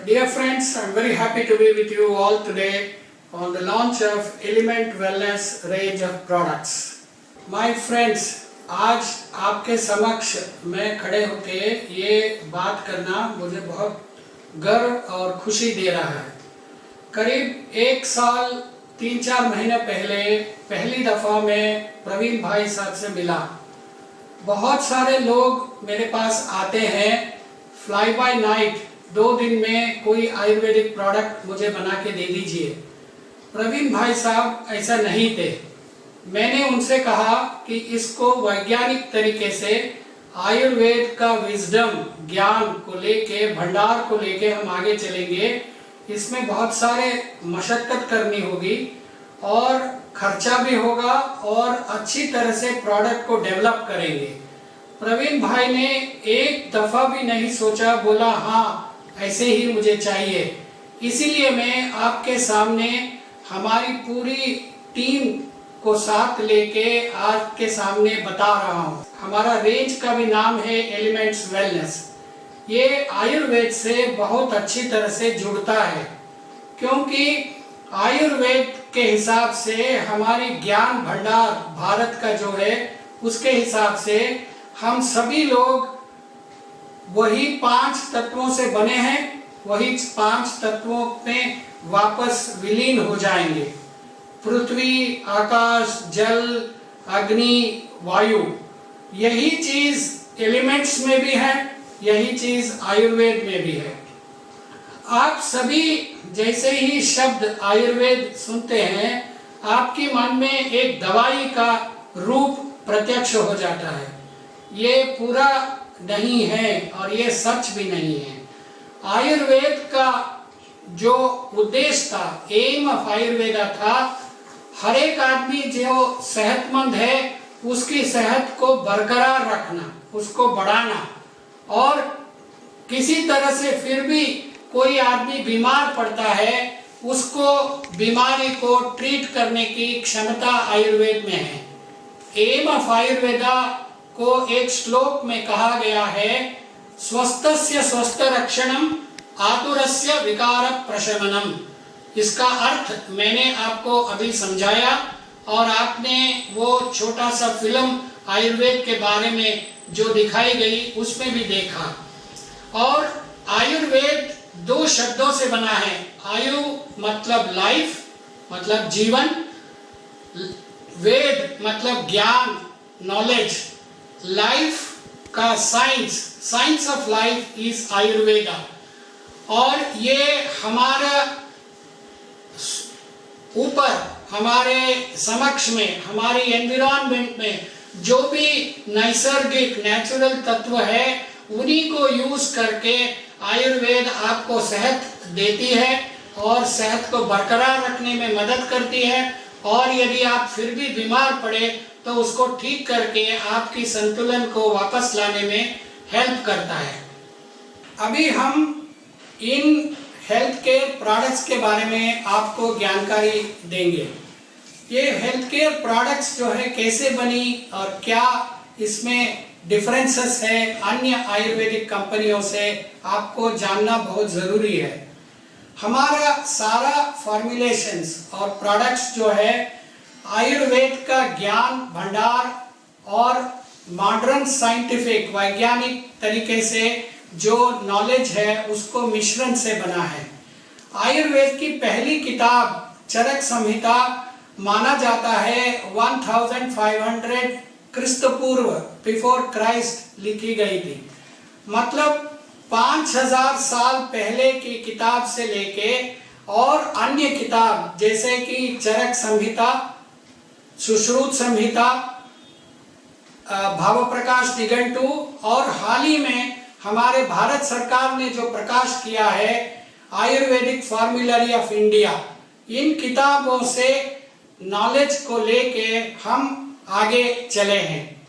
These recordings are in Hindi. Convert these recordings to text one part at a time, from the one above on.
Dear friends, I am very happy to be with you all today on the launch of Element Wellness range of products. My friends, आज आपके समक्ष मैं खड़े होके ये बात करना मुझे बहुत गर्व और खुशी दे रहा है। करीब 1 साल 3-4 महीने पहले पहली दफ़ा मैं प्रवीण भाई साहब से मिला। बहुत सारे लोग मेरे पास आते हैं फ्लाई बाय नाइट, 2 दिन में कोई आयुर्वेदिक प्रोडक्ट मुझे बना के दे दीजिए। प्रवीण भाई साहब ऐसा नहीं थे। मैंने उनसे कहा कि इसको वैज्ञानिक तरीके से आयुर्वेद का विजडम ज्ञान को लेके, भंडार को लेके हम आगे चलेंगे। इसमें बहुत सारे मशक्कत करनी होगी और खर्चा भी होगा और अच्छी तरह से प्रोडक्ट को डेवलप करेंगे। प्रवीण भाई ने एक दफ़ा भी नहीं सोचा, बोला हाँ ऐसे ही मुझे चाहिए। इसीलिए मैं आपके सामने हमारी पूरी टीम को साथ लेके आपके सामने बता रहा हूँ। हमारा रेंज का भी नाम है एलिमेंट्स वेलनेस। ये आयुर्वेद से बहुत अच्छी तरह से जुड़ता है, क्योंकि आयुर्वेद के हिसाब से हमारी ज्ञान भंडार भारत का जो है उसके हिसाब से हम सभी लोग वही 5 तत्वों से बने हैं, वही 5 तत्वों में वापस विलीन हो जाएंगे। पृथ्वी, आकाश, जल, अग्नि, वायु, यही चीज एलिमेंट्स में भी है, यही चीज आयुर्वेद में भी है। आप सभी जैसे ही शब्द आयुर्वेद सुनते हैं, आपके मन में एक दवाई का रूप प्रत्यक्ष हो जाता है। ये पूरा नहीं है और ये सच भी नहीं है। आयुर्वेद का जो उद्देश्य था, एम ऑफ आयुर्वेदा था, हर एक आदमी जो सेहतमंद है उसकी सेहत को बरकरार रखना, उसको बढ़ाना, और किसी तरह से फिर भी कोई आदमी बीमार पड़ता है, उसको बीमारी को ट्रीट करने की क्षमता आयुर्वेद में है। एम ऑफ आयुर्वेदा को एक श्लोक में कहा गया है, स्वस्थस्य स्वस्थ रक्षणम आतुरस्य विकार प्रशमनम। इसका अर्थ मैंने आपको अभी समझाया और आपने वो छोटा सा फिल्म आयुर्वेद के बारे में जो दिखाई गई उसमें भी देखा। और आयुर्वेद 2 शब्दों से बना है। आयु मतलब लाइफ, मतलब जीवन, वेद मतलब ज्ञान, नॉलेज, लाइफ का science, science of life is Ayurveda. और ये हमारा ऊपर, हमारे समक्ष में, हमारी एनवायरनमेंट में जो भी नैसर्गिक नेचुरल तत्व है, उन्हीं को यूज करके आयुर्वेद आपको सेहत देती है और सेहत को बरकरार रखने में मदद करती है। और यदि आप फिर भी बीमार पड़े तो उसको ठीक करके आपकी संतुलन को वापस लाने में हेल्प करता है। अभी हम इन हेल्थ केयर प्रोडक्ट्स के बारे में आपको जानकारी देंगे। ये हेल्थ केयर प्रोडक्ट्स जो है कैसे बनी और क्या इसमें डिफरेंसेस है अन्य आयुर्वेदिक कंपनियों से, आपको जानना बहुत ज़रूरी है। हमारा सारा फॉर्मुलेशंस और प्रोडक्ट्स जो है आयुर्वेद का ज्ञान भंडार और मॉडर्न साइंटिफिक वैज्ञानिक तरीके से जो नॉलेज है उसको मिश्रण से बना है। आयुर्वेद की पहली किताब चरक संहिता माना जाता है 1500 क्रिस्त पूर्व, बिफोर क्राइस्ट लिखी गई थी। मतलब 5000 साल पहले की किताब से लेके और अन्य किताब जैसे कि चरक संहिता, सुश्रुत संहिता, भाव प्रकाश निघंटु, और हाल ही में हमारे भारत सरकार ने जो प्रकाश किया है आयुर्वेदिक फॉर्मूलरी ऑफ इंडिया, इन किताबों से नॉलेज को लेके हम आगे चले हैं।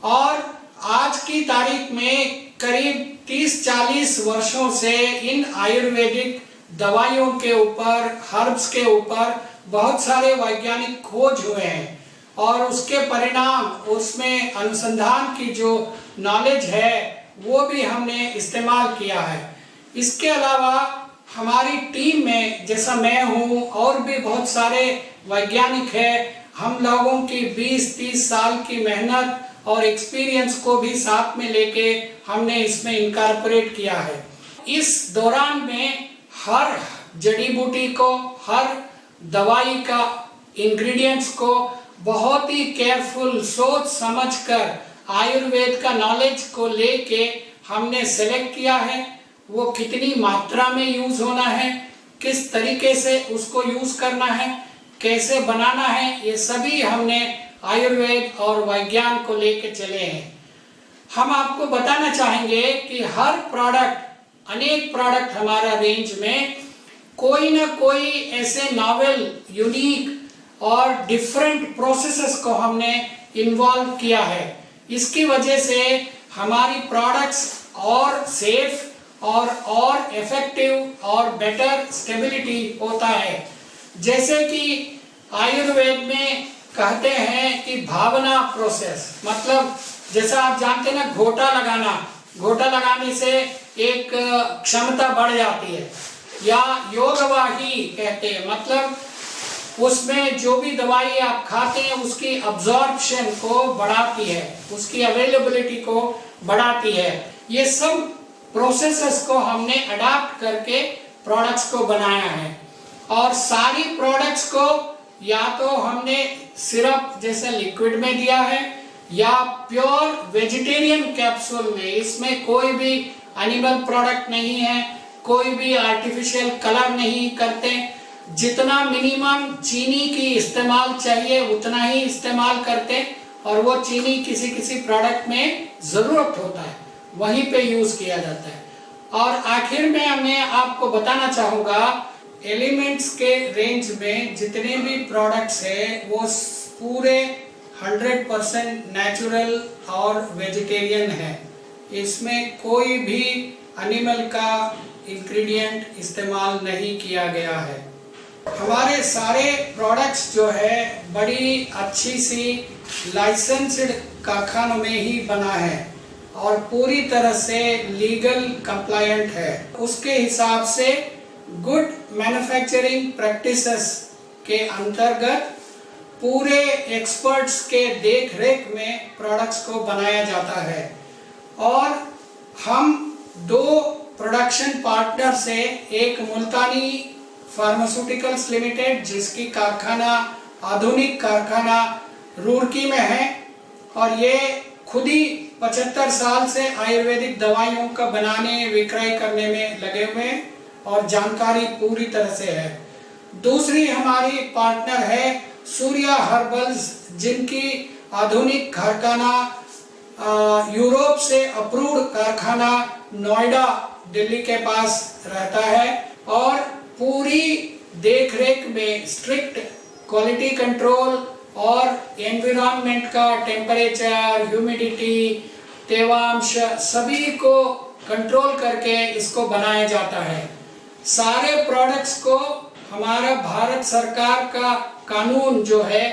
और आज की तारीख में करीब 30-40 वर्षों से इन आयुर्वेदिक दवाइयों के ऊपर, हर्ब्स के ऊपर बहुत सारे वैज्ञानिक खोज हुए हैं और उसके परिणाम, उसमें अनुसंधान की जो नॉलेज है वो भी हमने इस्तेमाल किया है। इसके अलावा हमारी टीम में जैसा मैं हूँ और भी बहुत सारे वैज्ञानिक हैं। हम लोगों की 20-30 साल की मेहनत और एक्सपीरियंस को भी साथ में लेके हमने इसमें इनकॉर्पोरेट किया है। इस दौरान में हर जड़ी बूटी को, हर दवाई का इंग्रेडिएंट्स को बहुत ही केयरफुल सोच समझकर आयुर्वेद का नॉलेज को लेके हमने सेलेक्ट किया है। वो कितनी मात्रा में यूज होना है, किस तरीके से उसको यूज करना है, कैसे बनाना है, ये सभी हमने आयुर्वेद और विज्ञान को लेके चले हैं। हम आपको बताना चाहेंगे कि हर प्रोडक्ट, अनेक प्रोडक्ट हमारा रेंज में कोई ना कोई ऐसे नॉवेल, यूनिक और डिफरेंट प्रोसेसेस को हमने इन्वॉल्व किया है। इसकी वजह से हमारी प्रोडक्ट्स और सेफ और इफेक्टिव और बेटर स्टेबिलिटी होता है। जैसे कि आयुर्वेद में कहते हैं कि भावना प्रोसेस, मतलब जैसा आप जानते हैं ना, घोटा लगाने से एक क्षमता बढ़ जाती है, या योगवाही कहते हैं, मतलब उसमें जो भी दवाई आप खाते हैं उसकी अब्जॉर्प्शन को बढ़ाती है, उसकी अवेलेबिलिटी को बढ़ाती है। ये सब प्रोसेसेस को हमने अडॉप्ट करके प्रोडक्ट्स को बनाया है। और सारी प्रोडक्ट्स को या तो हमने सिरप जैसे लिक्विड में दिया है या प्योर वेजिटेरियन कैप्सूल में। इसमें कोई भी एनिमल प्रोडक्ट नहीं है, कोई भी आर्टिफिशियल कलर नहीं करते। जितना मिनिमम चीनी की इस्तेमाल चाहिए उतना ही इस्तेमाल करते, और वो चीनी किसी किसी प्रोडक्ट में जरूरत होता है वहीं पे यूज किया जाता है। और आखिर में मैं आपको बताना चाहूँगा, एलिमेंट्स के रेंज में जितने भी प्रोडक्ट्स हैं वो पूरे 100% नेचुरल और वेजिटेरियन है। इसमें कोई भी एनिमल का इंग्रेडिएंट इस्तेमाल नहीं किया गया है। हमारे सारे प्रोडक्ट्स जो है बड़ी अच्छी सी लाइसेंस्ड कारखानों में ही बना है और पूरी तरह से लीगल कंप्लायंट है। उसके हिसाब से गुड मैन्युफैक्चरिंग प्रैक्टिसेस के अंतर्गत पूरे एक्सपर्ट्स के देख रेख में प्रोडक्ट्स को बनाया जाता है। और हम 2 प्रोडक्शन पार्टनर से, एक मुल्तानी फार्मास्यूटिकल्स लिमिटेड जिसकी कारखाना, आधुनिक कारखाना रुड़की में है, और ये खुद ही 75 साल से आयुर्वेदिक दवाइयों का बनाने विक्रय करने में लगे हुए हैं और जानकारी पूरी तरह से है। दूसरी हमारी पार्टनर है सूर्या हर्बल्स, जिनकी आधुनिक कारखाना यूरोप से अप्रूव्ड कारखाना नोएडा दिल्ली के पास रहता है, और पूरी देखरेख में स्ट्रिक्ट क्वालिटी कंट्रोल और एनवायरनमेंट का टेम्परेचर, ह्यूमिडिटी, तेवांश सभी को कंट्रोल करके इसको बनाया जाता है। सारे प्रोडक्ट्स को हमारा भारत सरकार का कानून जो है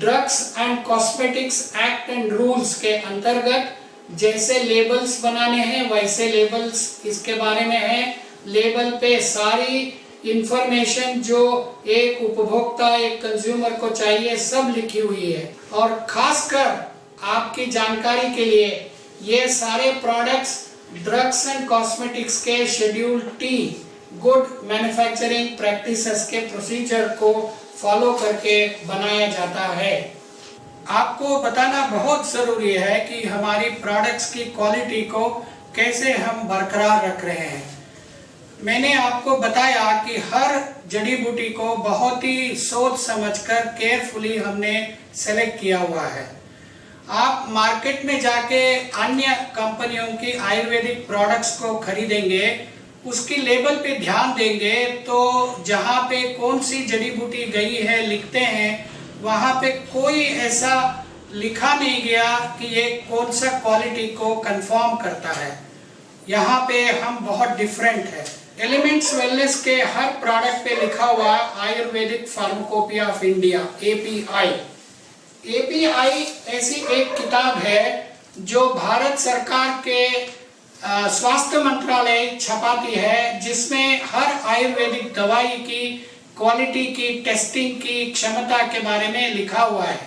drugs and cosmetics act and rules के अंतर्गत जैसे लेबल्स बनाने हैं वैसे लेबल्स इसके बारे में है। लेबल पे सारी इंफॉर्मेशन जो एक उपभोक्ता, एक कंज्यूमर को चाहिए सब लिखी हुई है। और खासकर आपकी जानकारी के लिए ये सारे प्रोडक्ट्स ड्रग्स एंड कॉस्मेटिक्स के schedule T good manufacturing practices के प्रोसीजर को फॉलो करके बनाया जाता है। आपको बताना बहुत जरूरी है कि हमारी प्रोडक्ट्स की क्वालिटी को कैसे हम बरकरार रख रहे हैं। मैंने आपको बताया कि हर जड़ी बूटी को बहुत ही सोच समझकर केयरफुली हमने सेलेक्ट किया हुआ है। आप मार्केट में जाके अन्य कंपनियों की आयुर्वेदिक प्रोडक्ट्स को खरीदेंगे, उसकी लेबल पे ध्यान देंगे तो जहाँ पे कौन सी जड़ी बूटी गई है लिखते हैं, वहाँ पे कोई ऐसा लिखा नहीं गया कि ये कौन सा क्वालिटी को कंफर्म करता है। यहाँ पे हम बहुत डिफरेंट है। एलिमेंट्स वेलनेस के हर प्रोडक्ट पे लिखा हुआ Ayurvedic pharmacopoeia of India API। API ऐसी एक किताब है जो भारत सरकार के स्वास्थ्य मंत्रालय छपाती है, जिसमें हर आयुर्वेदिक दवाई की क्वालिटी की टेस्टिंग की क्षमता के बारे में लिखा हुआ है।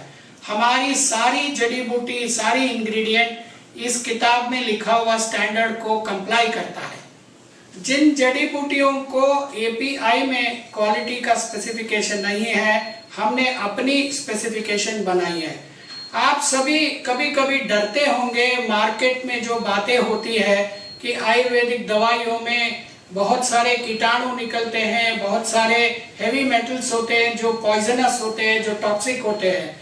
हमारी सारी जड़ी बूटी, सारी इंग्रेडिएंट इस किताब में लिखा हुआ स्टैंडर्ड को कंप्लाई करता है। जिन जड़ी बूटियों को एपीआई में क्वालिटी का स्पेसिफिकेशन नहीं है, हमने अपनी स्पेसिफिकेशन बनाई है। आप सभी कभी कभी डरते होंगे, मार्केट में जो बातें होती है कि आयुर्वेदिक दवाइयों में बहुत सारे कीटाणु निकलते हैं, बहुत सारे हेवी मेटल्स होते हैं जो पॉइजनस होते हैं, जो टॉक्सिक होते हैं।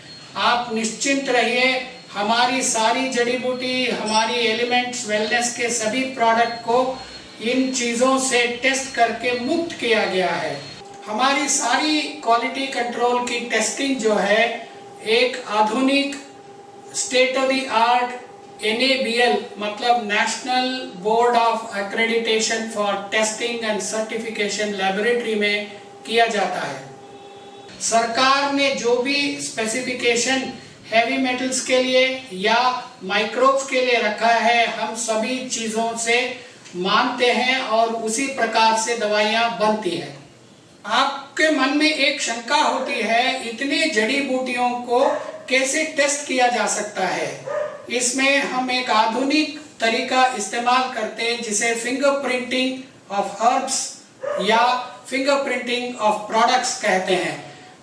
आप निश्चिंत रहिए, हमारी सारी जड़ी बूटी, हमारी एलिमेंट्स वेलनेस के सभी प्रोडक्ट को इन चीज़ों से टेस्ट करके मुक्त किया गया है। हमारी सारी क्वालिटी कंट्रोल की टेस्टिंग जो है एक आधुनिक state of the art NABL मतलब national board of accreditation for testing and certification laboratory में किया जाता है। सरकार ने जो भी स्पेसिफिकेशन हैवी मेटल्स के लिए या माइक्रोब्स के लिए रखा है, हम सभी चीज़ों से मानते हैं और उसी प्रकार से दवाइयाँ बनती हैं। आपके मन में एक शंका होती है, इतने जड़ी बूटियों को कैसे टेस्ट किया जा सकता है? इसमें हम एक आधुनिक तरीका इस्तेमाल करते हैं जिसे फिंगरप्रिंटिंग ऑफ हर्ब्स या फिंगरप्रिंटिंग ऑफ प्रोडक्ट्स कहते हैं।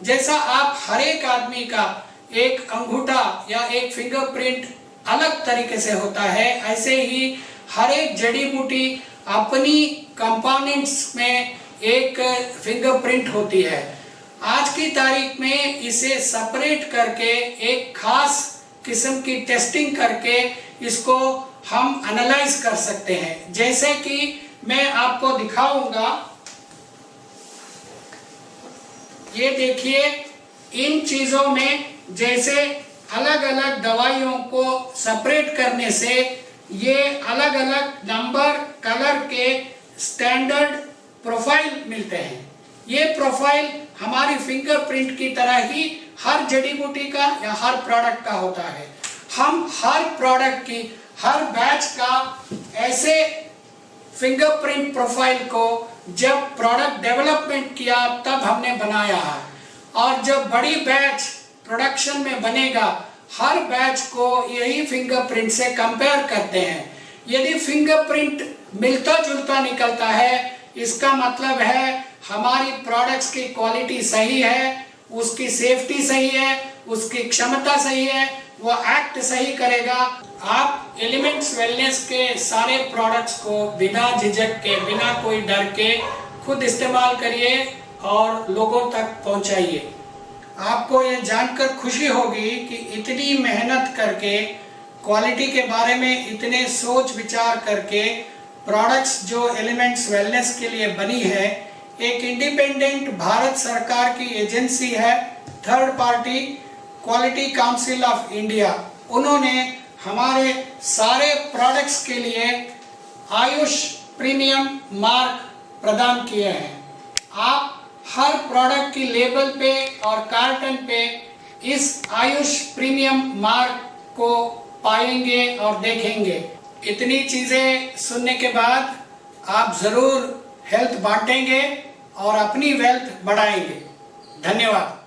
जैसा आप हर एक आदमी का एक अंगूठा या एक फिंगरप्रिंट अलग तरीके से होता है, ऐसे ही हर एक जड़ी बूटी अपनी कंपोनेंट्स में एक फिंगरप्रिंट होती है। आज की तारीख में इसे सेपरेट करके एक खास किस्म की टेस्टिंग करके इसको हम एनालाइज कर सकते हैं। जैसे कि मैं आपको दिखाऊंगा, ये देखिए, इन चीजों में जैसे अलग अलग दवाइयों को सेपरेट करने से ये अलग अलग नंबर, कलर के स्टैंडर्ड प्रोफाइल मिलते हैं। ये प्रोफाइल हमारी फिंगरप्रिंट की तरह ही हर जड़ी बूटी का या हर प्रोडक्ट का होता है। हम हर प्रोडक्ट की, हर बैच का ऐसे फिंगरप्रिंट प्रोफाइल को जब प्रोडक्ट डेवलपमेंट किया तब हमने बनाया है, और जब बड़ी बैच प्रोडक्शन में बनेगा, हर बैच को यही फिंगरप्रिंट से कंपेयर करते हैं। यदि फिंगरप्रिंट मिलता जुलता निकलता है, इसका मतलब है हमारी प्रोडक्ट्स की क्वालिटी सही है, उसकी सेफ्टी सही है, उसकी क्षमता सही है, वो एक्ट सही करेगा। आप एलिमेंट्स वेलनेस के सारे प्रोडक्ट्स को बिना झिझक के, बिना कोई डर के खुद इस्तेमाल करिए और लोगों तक पहुंचाइए। आपको ये जानकर खुशी होगी कि इतनी मेहनत करके, क्वालिटी के बारे में इतने सोच विचार करके प्रोडक्ट्स जो एलिमेंट्स वेलनेस के लिए बनी है, एक इंडिपेंडेंट भारत सरकार की एजेंसी है, third party quality council of India. उन्होंने हमारे सारे प्रोडक्ट्स के लिए आयुष प्रीमियम मार्क प्रदान किए हैं। आप हर प्रोडक्ट की लेबल पे और कार्टन पे इस आयुष प्रीमियम मार्क को पाएंगे और देखेंगे। इतनी चीज़ें सुनने के बाद आप ज़रूर हेल्थ बांटेंगे और अपनी वेल्थ बढ़ाएंगे। धन्यवाद।